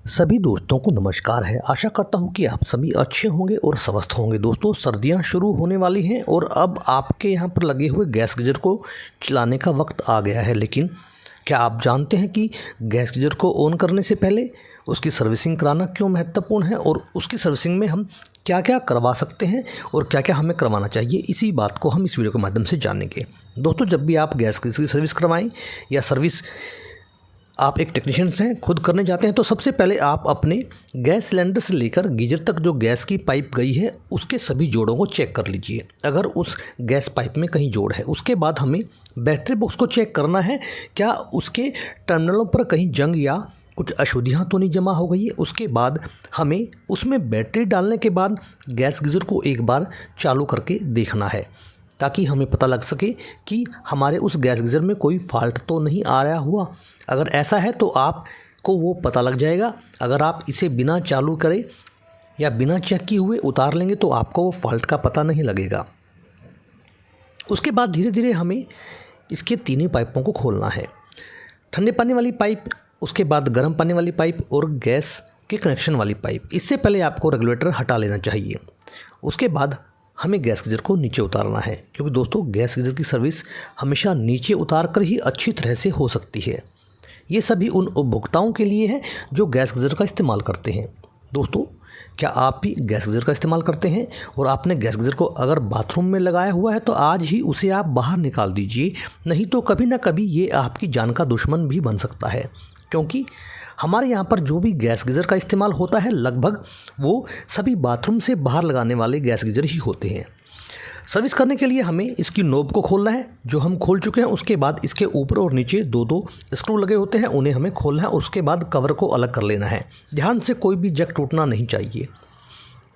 सभी दोस्तों को नमस्कार है। आशा करता हूँ कि आप सभी अच्छे होंगे और स्वस्थ होंगे। दोस्तों, सर्दियाँ शुरू होने वाली हैं और अब आपके यहाँ पर लगे हुए गैस गीजर को चलाने का वक्त आ गया है। लेकिन क्या आप जानते हैं कि गैस गीजर को ऑन करने से पहले उसकी सर्विसिंग कराना क्यों महत्वपूर्ण है और उसकी सर्विसिंग में हम क्या क्या करवा सकते हैं और क्या क्या हमें करवाना चाहिए, इसी बात को हम इस वीडियो के माध्यम से जानेंगे। दोस्तों, जब भी आप गैस गीजर की सर्विस करवाएं या सर्विस आप एक टेक्नीशियन से खुद करने जाते हैं तो सबसे पहले आप अपने गैस सिलेंडर से लेकर गीजर तक जो गैस की पाइप गई है उसके सभी जोड़ों को चेक कर लीजिए। अगर उस गैस पाइप में कहीं जोड़ है, उसके बाद हमें बैटरी बॉक्स को चेक करना है, क्या उसके टर्मिनलों पर कहीं जंग या कुछ अशुद्धियाँ तो नहीं जमा हो गई है। उसके बाद हमें उसमें बैटरी डालने के बाद गैस गीजर को एक बार चालू करके देखना है, ताकि हमें पता लग सके कि हमारे उस गैस गीजर में कोई फॉल्ट तो नहीं आ रहा हुआ। अगर ऐसा है तो आपको वो पता लग जाएगा। अगर आप इसे बिना चालू करे या बिना चेक किए हुए उतार लेंगे तो आपको वो फॉल्ट का पता नहीं लगेगा। उसके बाद धीरे धीरे हमें इसके तीनों पाइपों को खोलना है, ठंडे पानी वाली पाइप, उसके बाद गर्म पानी वाली पाइप और गैस के कनेक्शन वाली पाइप। इससे पहले आपको रेगुलेटर हटा लेना चाहिए। उसके बाद हमें गैस गीजर को नीचे उतारना है, क्योंकि दोस्तों गैस गीजर की सर्विस हमेशा नीचे उतार कर ही अच्छी तरह से हो सकती है। ये सभी उन उपभोक्ताओं के लिए है जो गैस गीजर का इस्तेमाल करते हैं। दोस्तों, क्या आप भी गैस गीजर का इस्तेमाल करते हैं और आपने गैस गीजर को अगर बाथरूम में लगाया हुआ है तो आज ही उसे आप बाहर निकाल दीजिए, नहीं तो कभी ना कभी ये आपकी जान का दुश्मन भी बन सकता है। क्योंकि हमारे यहाँ पर जो भी गैस गीजर का इस्तेमाल होता है लगभग वो सभी बाथरूम से बाहर लगाने वाले गैस गीजर ही होते हैं। सर्विस करने के लिए हमें इसकी नोब को खोलना है, जो हम खोल चुके हैं। उसके बाद इसके ऊपर और नीचे दो स्क्रू लगे होते हैं, उन्हें हमें खोलना है। उसके बाद कवर को अलग कर लेना है। ध्यान से, कोई भी जग टूटना नहीं चाहिए।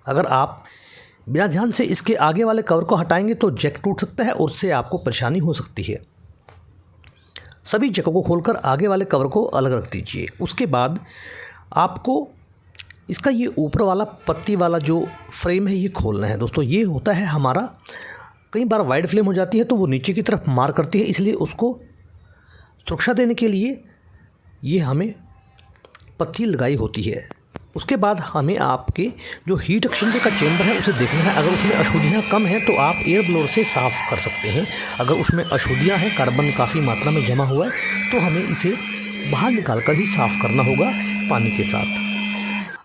अगर आप बिना ध्यान से इसके आगे वाले कवर को हटाएंगे तो जैक टूट सकता है और उससे आपको परेशानी हो सकती है। सभी जगहों को खोलकर आगे वाले कवर को अलग रख दीजिए। उसके बाद आपको इसका ये ऊपर वाला पत्ती वाला जो फ्रेम है ये खोलना है। दोस्तों, ये होता है हमारा, कई बार वाइड फ्लेम हो जाती है तो वो नीचे की तरफ मार करती है, इसलिए उसको सुरक्षा देने के लिए ये हमें पत्ती लगाई होती है। उसके बाद हमें आपके जो हीट एक्सचेंजर का चेंबर है उसे देखना है। अगर उसमें अशुद्धियाँ कम हैं तो आप एयर ब्लोअर से साफ़ कर सकते हैं। अगर उसमें अशुद्धियाँ हैं, कार्बन काफ़ी मात्रा में जमा हुआ है, तो हमें इसे बाहर निकाल कर ही साफ़ करना होगा पानी के साथ।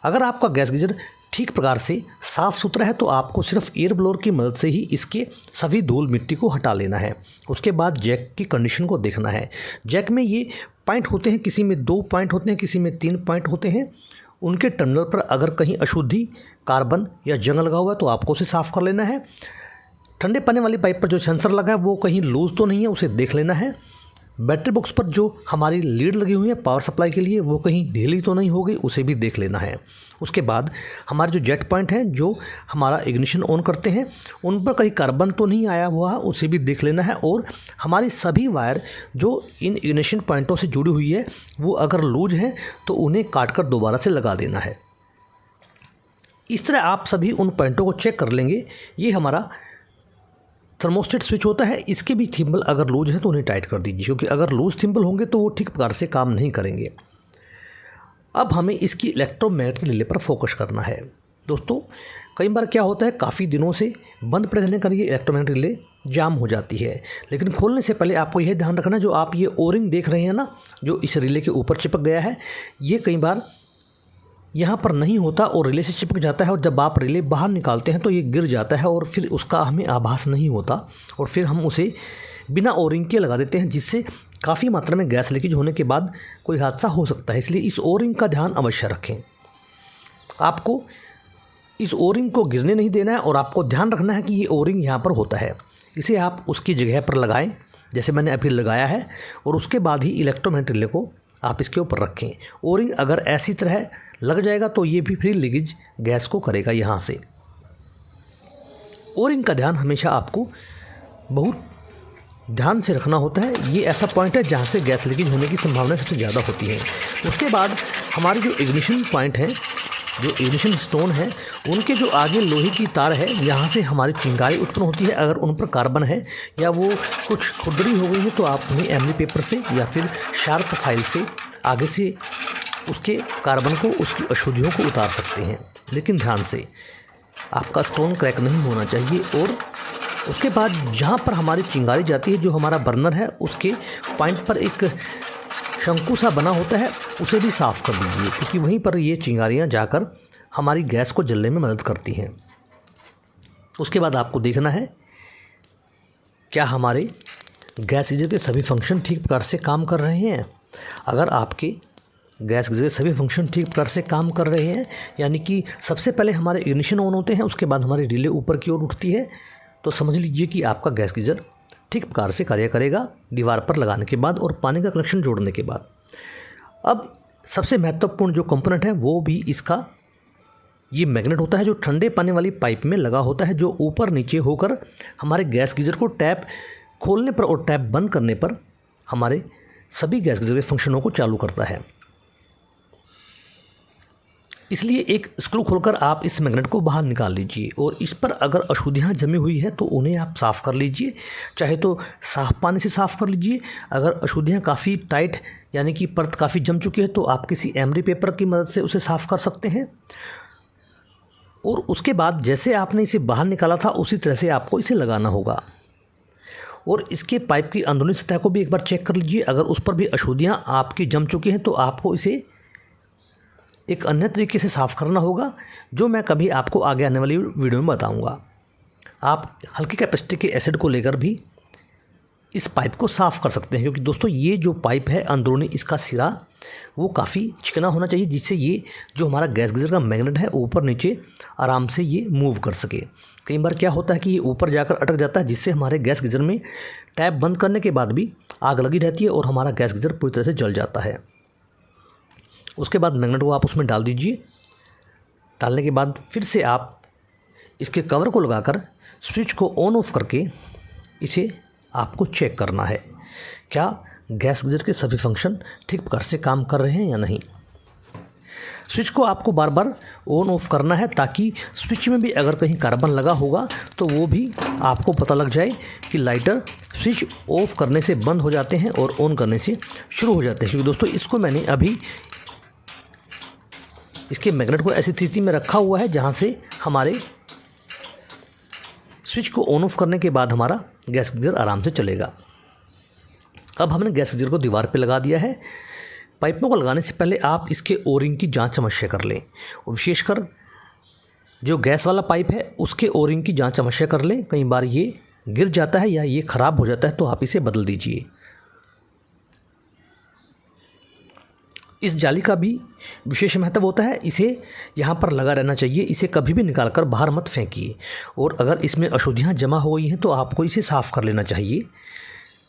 अगर आपका गैस गीजर ठीक प्रकार से साफ़ सुथरा है तो आपको सिर्फ एयर ब्लोअर की मदद से ही इसके सभी धूल मिट्टी को हटा लेना है। उसके बाद जैक की कंडीशन को देखना है। जैक में ये पॉइंट होते हैं, किसी में 2 पॉइंट होते हैं, किसी में 3 पॉइंट होते हैं। उनके टर्मिनल पर अगर कहीं अशुद्धि, कार्बन या जंग लगा हुआ है तो आपको उसे साफ़ कर लेना है। ठंडे पानी वाली पाइप पर जो सेंसर लगा है वो कहीं लूज़ तो नहीं है, उसे देख लेना है। बैटरी बॉक्स पर जो हमारी लीड लगी हुई है पावर सप्लाई के लिए वो कहीं ढीली तो नहीं हो गई, उसे भी देख लेना है। उसके बाद हमारे जो जेट पॉइंट हैं जो हमारा इग्निशन ऑन करते हैं उन पर कहीं कार्बन तो नहीं आया हुआ है, उसे भी देख लेना है। और हमारी सभी वायर जो इन इग्निशन पॉइंटों से जुड़ी हुई है वो अगर लूज हैं तो उन्हें काट कर दोबारा से लगा देना है। इस तरह आप सभी उन पॉइंटों को चेक कर लेंगे। ये हमारा थर्मोस्टेट स्विच होता है, इसके भी थिम्बल अगर लूज है तो उन्हें टाइट कर दीजिए, क्योंकि अगर लूज थिम्बल होंगे तो वो ठीक प्रकार से काम नहीं करेंगे। अब हमें इसकी इलेक्ट्रोमैग्नेटिक रिले पर फोकस करना है। दोस्तों, कई बार क्या होता है, काफ़ी दिनों से बंद पड़े रहने का ये इलेक्ट्रोमैग्नेटिक रिले जाम हो जाती है। लेकिन खोलने से पहले आपको यह ध्यान रखना, जो आप ये ओरिंग देख रहे हैं ना, जो इस रिले के ऊपर चिपक गया है, ये कई बार यहाँ पर नहीं होता और रिले से चिपक जाता है, और जब आप रिले बाहर निकालते हैं तो ये गिर जाता है और फिर उसका हमें आभास नहीं होता और फिर हम उसे बिना ओरिंग के लगा देते हैं, जिससे काफ़ी मात्रा में गैस लीकेज होने के बाद कोई हादसा हो सकता है। इसलिए इस ओरिंग का ध्यान अवश्य रखें। आपको इस ओरिंग को गिरने नहीं देना है और आपको ध्यान रखना है कि ये ओरिंग यहाँ पर होता है, इसे आप उसकी जगह पर लगाएं जैसे मैंने अभी लगाया है, और उसके बाद ही इलेक्ट्रोमैग्नेटिक रिले को आप इसके ऊपर रखें। ओरिंग अगर ऐसी तरह लग जाएगा तो ये भी फिर लीकेज गैस को करेगा यहाँ से। ओरिंग का ध्यान हमेशा आपको बहुत ध्यान से रखना होता है। ये ऐसा पॉइंट है जहाँ से गैस लीकेज होने की संभावना सबसे ज़्यादा होती है। उसके बाद हमारे जो इग्निशन पॉइंट हैं, जो इग्निशन स्टोन है, उनके जो आगे लोहे की तार है, यहाँ से हमारी चिंगारी उत्पन्न होती है। अगर उन पर कार्बन है या वो कुछ खुरदरी हो गई है तो आप उन्हें एमडी पेपर से या फिर शार्प फाइल से आगे से उसके कार्बन को, उसकी अशुद्धियों को उतार सकते हैं। लेकिन ध्यान से, आपका स्टोन क्रैक नहीं होना चाहिए। और उसके बाद जहाँ पर हमारी चिंगारी जाती है, जो हमारा बर्नर है, उसके पॉइंट पर एक शंकु सा बना होता है, उसे भी साफ़ कर दीजिए, क्योंकि वहीं पर ये चिंगारियाँ जाकर हमारी गैस को जलने में मदद करती हैं। उसके बाद आपको देखना है क्या हमारे गैस गीजर के सभी फंक्शन ठीक प्रकार से काम कर रहे हैं। अगर आपके गैस गीजर के सभी फंक्शन ठीक प्रकार से काम कर रहे हैं, यानी कि सबसे पहले हमारे इग्निशन ऑन होते हैं, उसके बाद हमारी रिले ऊपर की ओर उठती है, तो समझ लीजिए कि आपका गैस गीजर ठीक प्रकार से कार्य करेगा दीवार पर लगाने के बाद और पानी का कनेक्शन जोड़ने के बाद। अब सबसे महत्वपूर्ण जो कंपोनेंट है वो भी इसका ये मैग्नेट होता है, जो ठंडे पानी वाली पाइप में लगा होता है, जो ऊपर नीचे होकर हमारे गैस गीजर को टैप खोलने पर और टैप बंद करने पर हमारे सभी गैस गीजर के फंक्शनों को चालू करता है। इसलिए एक स्क्रू खोलकर आप इस मैग्नेट को बाहर निकाल लीजिए और इस पर अगर अशुद्धियाँ जमी हुई है तो उन्हें आप साफ़ कर लीजिए। चाहे तो साफ़ पानी से साफ़ कर लीजिए। अगर अशुद्धियाँ काफ़ी टाइट यानी कि परत काफ़ी जम चुकी है तो आप किसी एमरी पेपर की मदद से उसे साफ़ कर सकते हैं। और उसके बाद जैसे आपने इसे बाहर निकाला था उसी तरह से आपको इसे लगाना होगा। और इसके पाइप की अंदरूनी सतह को भी एक बार चेक कर लीजिए। अगर उस पर भी अशुद्धियाँ आपकी जम चुकी हैं तो आपको इसे एक अन्य तरीके से साफ़ करना होगा, जो मैं कभी आपको आगे आने वाली वीडियो में बताऊंगा। आप हल्की कैपेसिटी के एसिड को लेकर भी इस पाइप को साफ़ कर सकते हैं, क्योंकि दोस्तों ये जो पाइप है अंदरूनी इसका सिरा वो काफ़ी चिकना होना चाहिए, जिससे ये जो हमारा गैस गीजर का मैग्नेट है ऊपर नीचे आराम से ये मूव कर सके। कई बार क्या होता है कि ये ऊपर जाकर अटक जाता है, जिससे हमारे गैस गीजर में टैप बंद करने के बाद भी आग लगी रहती है और हमारा गैस गीजर पूरी तरह से जल जाता है। उसके बाद मैग्नेट को आप उसमें डाल दीजिए। डालने के बाद फिर से आप इसके कवर को लगाकर स्विच को ऑन ऑफ करके इसे आपको चेक करना है, क्या गैस गीजर के सभी फंक्शन ठीक प्रकार से काम कर रहे हैं या नहीं। स्विच को आपको बार बार ऑन ऑफ करना है, ताकि स्विच में भी अगर कहीं कार्बन लगा होगा तो वो भी आपको पता लग जाए कि लाइटर स्विच ऑफ करने से बंद हो जाते हैं और ऑन करने से शुरू हो जाते हैं। क्योंकि दोस्तों इसको मैंने अभी इसके मैग्नेट को ऐसी स्थिति में रखा हुआ है जहाँ से हमारे स्विच को ऑन ऑफ करने के बाद हमारा गैस गीजर आराम से चलेगा। अब हमने गैस गीजर को दीवार पे लगा दिया है। पाइपों को लगाने से पहले आप इसके ओरिंग की जांच अवश्य कर लें, और विशेषकर जो गैस वाला पाइप है उसके ओरिंग की जांच अवश्य कर लें। कई बार ये गिर जाता है या ये ख़राब हो जाता है तो आप इसे बदल दीजिए। इस जाली का भी विशेष महत्व होता है, इसे यहाँ पर लगा रहना चाहिए, इसे कभी भी निकाल कर बाहर मत फेंकिए। और अगर इसमें अशुद्धियाँ जमा हो गई हैं तो आपको इसे साफ़ कर लेना चाहिए।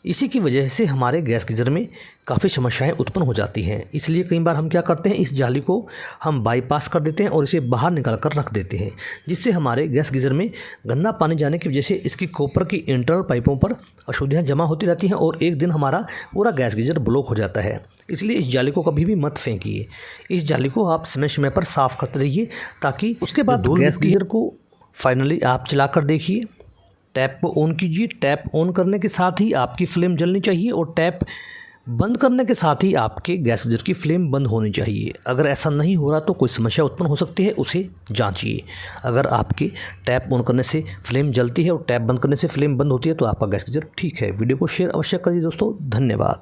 इसी की वजह से हमारे गैस गीजर में काफ़ी समस्याएं उत्पन्न हो जाती हैं। इसलिए कई बार हम क्या करते हैं, इस जाली को हम बाईपास कर देते हैं और इसे बाहर निकाल कर रख देते हैं, जिससे हमारे गैस गीजर में गंदा पानी जाने की वजह से इसकी कॉपर की इंटरनल पाइपों पर अशुद्धियाँ जमा होती रहती हैं और एक दिन हमारा पूरा गैस गीजर ब्लॉक हो जाता है। इसलिए इस जाली को कभी भी मत फेंकिए। इस जाली को आप समय समय पर साफ़ करते रहिए, ताकि उसके बाद गैस गीजर को फाइनली आप चला कर देखिए। टैप को ऑन कीजिए। टैप ऑन करने के साथ ही आपकी फ्लेम जलनी चाहिए और टैप बंद करने के साथ ही आपके गैस गीजर की फ्लेम बंद होनी चाहिए। अगर ऐसा नहीं हो रहा तो कोई समस्या उत्पन्न हो सकती है, उसे जांचिए। अगर आपके टैप ऑन करने से फ्लेम जलती है और टैप बंद करने से फ्लेम बंद होती है तो आपका गैस गीजर ठीक है। वीडियो को शेयर अवश्य करिए दोस्तों। धन्यवाद।